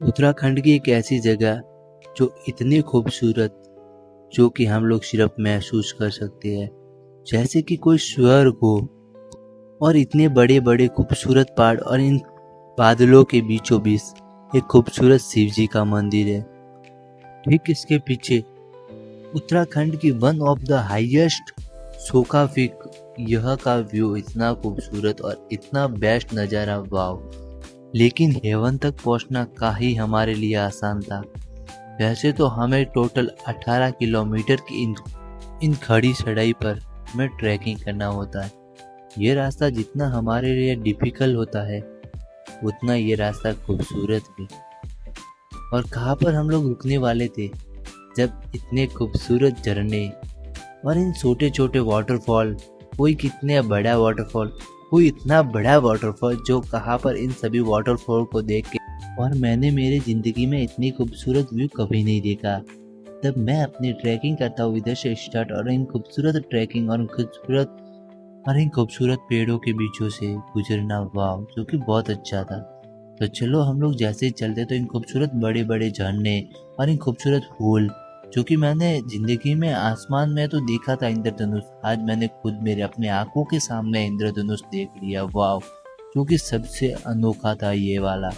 उत्तराखंड की एक ऐसी जगह जो इतनी खूबसूरत, जो कि हम लोग सिर्फ महसूस कर सकते हैं जैसे कि कोई स्वर्ग हो। और इतने बड़े बड़े खूबसूरत पहाड़ और इन बादलों के बीचों बीच एक खूबसूरत शिव जी का मंदिर है। ठीक इसके पीछे उत्तराखंड की वन ऑफ द हाईएस्ट सोका पीक। यह का व्यू इतना खूबसूरत और इतना बेस्ट नज़ारा, वाव। लेकिन हेवन तक पहुंचना काफी हमारे लिए आसान था। वैसे तो हमें टोटल 18 किलोमीटर की इन खड़ी चढ़ाई पर हमें ट्रैकिंग करना होता है। ये रास्ता जितना हमारे लिए डिफिकल्ट होता है उतना ये रास्ता खूबसूरत भी। और कहाँ पर हम लोग रुकने वाले थे जब इतने खूबसूरत झरने और इन छोटे छोटे वाटरफॉल, कोई कितने बड़ा वाटरफॉल, कोई इतना बड़ा वाटरफॉल, जो कहाँ पर इन सभी वाटरफॉल को देख के, और मैंने मेरी ज़िंदगी में इतनी खूबसूरत व्यू कभी नहीं देखा। तब मैं अपनी ट्रैकिंग करता हूँ इधर से स्टार्ट, और इन खूबसूरत ट्रैकिंग और इन खूबसूरत पेड़ों के बीचों से गुजरना, वाव, जो कि बहुत अच्छा था। तो चलो हम लोग जैसे ही चलते तो इन खूबसूरत बड़े बड़े झरने और इन खूबसूरत फूल, जो कि मैंने जिंदगी में आसमान में तो देखा था इंद्रधनुष, आज मैंने खुद मेरे अपने आंखों के सामने इंद्रधनुष देख लिया, वाव, जो कि सबसे अनोखा था ये वाला।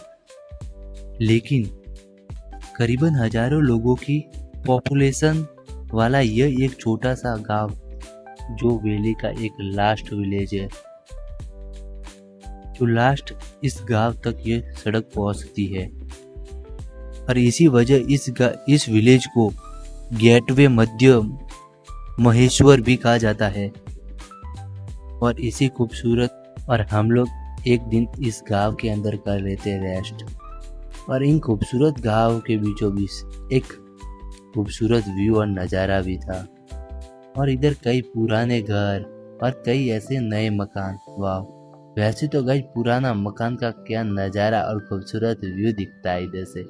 लेकिन करीबन हजारों लोगों की पॉपुलेशन वाला यह एक छोटा सा गांव, जो वैली का एक लास्ट विलेज है, जो लास्ट इस गांव तक ये सड़क पहुंचती है। और इसी वजह इस विलेज को गेटवे मध्य महेश्वर भी कहा जाता है। और इसी खूबसूरत, और हम लोग एक दिन इस गांव के अंदर कर लेते रेस्ट। और इन खूबसूरत गांव के बीचों बीच एक खूबसूरत व्यू और नज़ारा भी था। और इधर कई पुराने घर और कई ऐसे नए मकान, वाह। वैसे तो गाइस पुराना मकान का क्या नज़ारा और खूबसूरत व्यू दिखता है इधर से।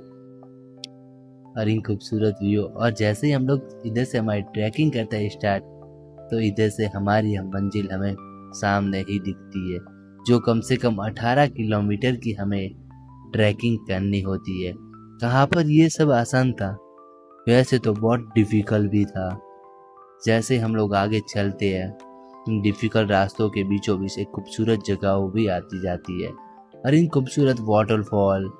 और इन खूबसूरत व्यू, और जैसे ही हम लोग इधर से हमारी ट्रैकिंग करते हैं स्टार्ट, तो इधर से हमारी मंजिल हमें सामने ही दिखती है, जो कम से कम 18 किलोमीटर की हमें ट्रैकिंग करनी होती है। कहाँ पर ये सब आसान था, वैसे तो बहुत डिफिकल्ट भी था। जैसे हम लोग आगे चलते हैं, इन डिफिकल्ट रास्तों के बीचों बीच एक खूबसूरत जगह भी आती जाती है। और इन खूबसूरत वाटरफॉल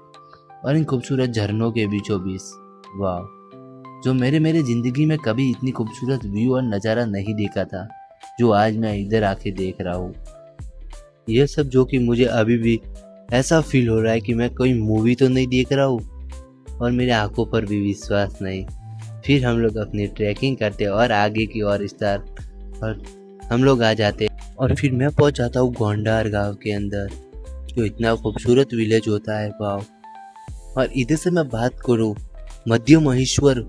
और इन खूबसूरत झरनों के बीचों बीच, वाह, जो मेरे ज़िंदगी में कभी इतनी खूबसूरत व्यू और नज़ारा नहीं देखा था, जो आज मैं इधर आके देख रहा हूँ। यह सब जो कि मुझे अभी भी ऐसा फील हो रहा है कि मैं कोई मूवी तो नहीं देख रहा हूँ, और मेरे आंखों पर भी विश्वास नहीं। फिर हम लोग अपनी ट्रैकिंग करते और आगे की ओर स्टार्ट, और हम लोग आ जाते, और फिर मैं पहुंच जाता हूँ गोंडार गांव के अंदर, जो इतना खूबसूरत विलेज होता है, वाव। और इधर से मैं बात करूँ मध्य महेश्वर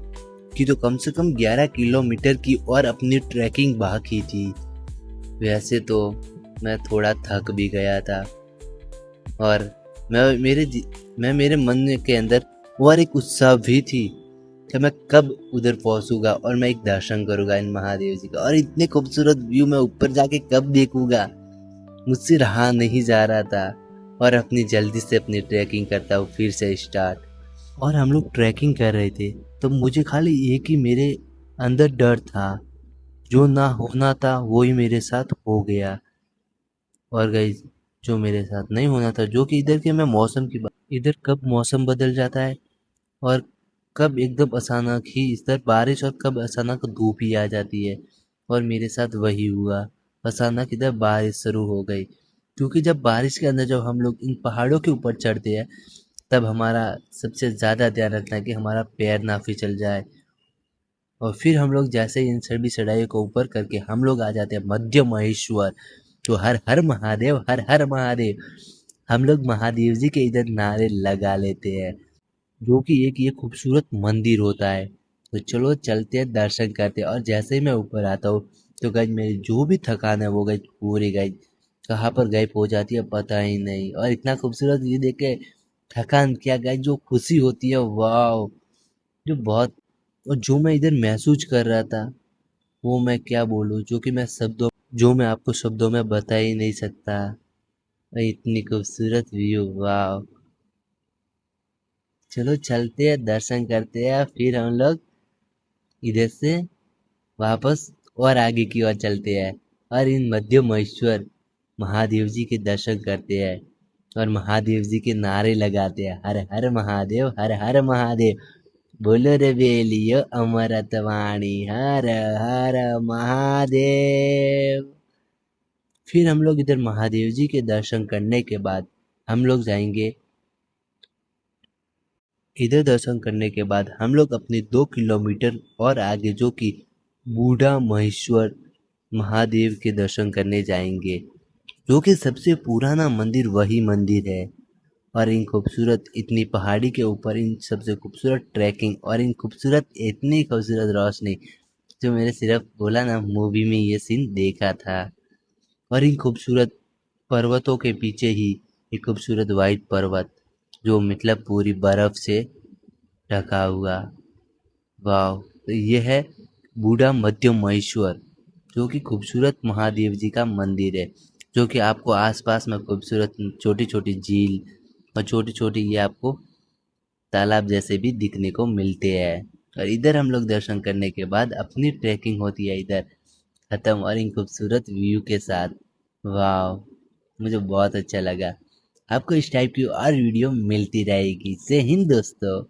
की, तो कम से कम 11 किलोमीटर की और अपनी ट्रैकिंग बाकी थी। वैसे तो मैं थोड़ा थक भी गया था, और मैं मेरे मन के अंदर और एक उत्साह भी थी कि मैं कब उधर पहुंचूंगा और मैं एक दर्शन करूंगा इन महादेव जी का, और इतने खूबसूरत व्यू मैं ऊपर जाके कब देखूंगा, मुझसे रहा नहीं जा रहा था। और अपनी जल्दी से अपनी ट्रैकिंग करता हूँ फिर से स्टार्ट। और हम लोग ट्रैकिंग कर रहे थे, तो मुझे खाली एक ही मेरे अंदर डर था, जो ना होना था वो ही मेरे साथ हो गया। और गाइस, जो मेरे साथ नहीं होना था, जो कि इधर के मैं मौसम की बात, इधर कब मौसम बदल जाता है और कब एकदम अचानक ही इधर बारिश, और कब अचानक धूप ही आ जाती है। और मेरे साथ वही हुआ, अचानक इधर बारिश शुरू हो गई। क्योंकि जब बारिश के अंदर जब हम लोग इन पहाड़ों के ऊपर चढ़ते हैं, तब हमारा सबसे ज़्यादा ध्यान रखना है कि हमारा पैर ना फिसल जाए। और फिर हम लोग जैसे ही इन सभी चढ़ाई को ऊपर करके हम लोग आ जाते हैं मध्य महेश्वर, तो हर हर महादेव, हर हर महादेव, हम लोग महादेव जी के इधर नारे लगा लेते हैं, जो कि एक ये खूबसूरत मंदिर होता है। तो चलो चलते हैं, दर्शन करते हैं। और जैसे ही मैं ऊपर आता हूँ, तो गाइस मेरी जो भी थकान है वो गाइस पूरी गाइस कहाँ पर गायब हो जाती है पता ही नहीं। और इतना खूबसूरत व्यू देख के थकान क्या गाइस, जो खुशी होती है, वाह, जो बहुत, और जो मैं इधर महसूस कर रहा था, वो मैं क्या बोलूँ, जो मैं आपको शब्दों में बता ही नहीं सकता। इतनी खूबसूरत व्यू, वाह। चलो चलते हैं, दर्शन करते हैं, फिर हम लोग इधर से वापस और आगे की ओर चलते हैं और इन मध्य महेश्वर महादेव जी के दर्शन करते हैं और महादेव जी के नारे लगाते हैं, हर हर महादेव, हर हर महादेव, बोलो रे बेलियो अमरतवाणी, हर हर महादेव। फिर हम लोग इधर महादेव जी के दर्शन करने के बाद हम लोग जाएंगे, इधर दर्शन करने के बाद हम लोग अपने 2 किलोमीटर और आगे जो कि बूढ़ा महेश्वर महादेव के दर्शन करने जाएंगे, जो कि सबसे पुराना मंदिर वही मंदिर है। और इन खूबसूरत इतनी पहाड़ी के ऊपर इन सबसे खूबसूरत ट्रैकिंग और इन खूबसूरत इतनी खूबसूरत रोशनी, जो मैंने सिर्फ बोला ना मूवी में ये सीन देखा था। और इन खूबसूरत पर्वतों के पीछे ही एक खूबसूरत वाइट पर्वत, जो मतलब पूरी बर्फ से ढका हुआ। वाह, तो ये है बूढ़ा मध्य महेश्वर, जो कि खूबसूरत महादेव जी का मंदिर है, जो कि आपको आसपास में खूबसूरत छोटी छोटी झील और छोटी छोटी ये आपको तालाब जैसे भी दिखने को मिलते हैं। और इधर हम लोग दर्शन करने के बाद अपनी ट्रैकिंग होती है इधर खत्म, और इन खूबसूरत व्यू के साथ। वाह, मुझे बहुत अच्छा लगा। आपको इस टाइप की और वीडियो मिलती रहेगी। जय हिंद दोस्तों।